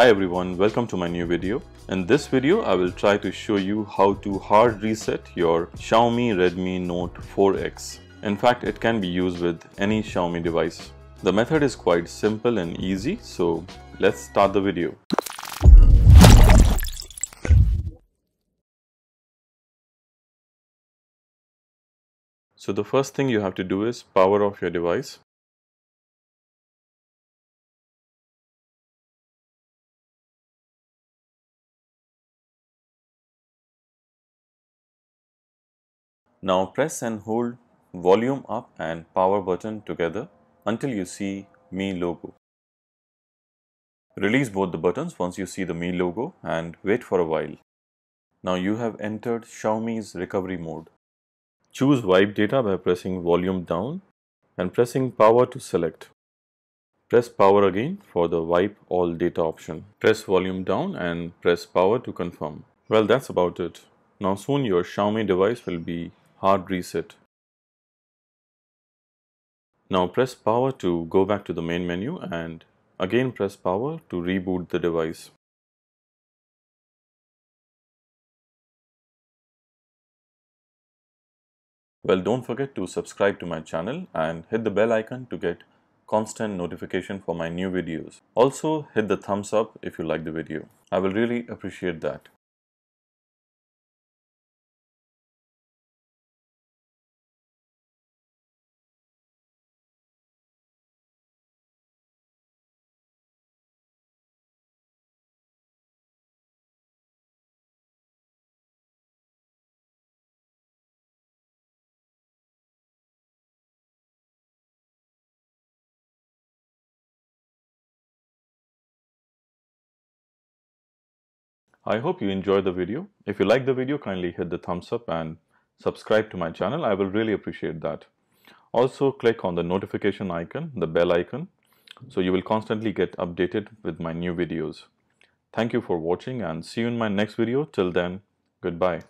Hi everyone, welcome to my new video. In this video, I will try to show you how to hard reset your Xiaomi Redmi Note 4X. In fact, it can be used with any Xiaomi device. The method is quite simple and easy, so let's start the video. So the first thing you have to do is power off your device. Now press and hold volume up and power button together until you see Mi logo. Release both the buttons once you see the Mi logo and wait for a while. Now you have entered Xiaomi's recovery mode. Choose wipe data by pressing volume down and pressing power to select. Press power again for the wipe all data option. Press volume down and press power to confirm. Well, that's about it. Now soon your Xiaomi device will be hard reset. Now press power to go back to the main menu and again press power to reboot the device. Well, don't forget to subscribe to my channel and hit the bell icon to get constant notification for my new videos. Also hit the thumbs up if you like the video. I will really appreciate that. I hope you enjoyed the video. If you like the video, kindly hit the thumbs up and subscribe to my channel. I will really appreciate that. Also click on the notification icon, the bell icon, so you will constantly get updated with my new videos. Thank you for watching and see you in my next video. Till then, goodbye.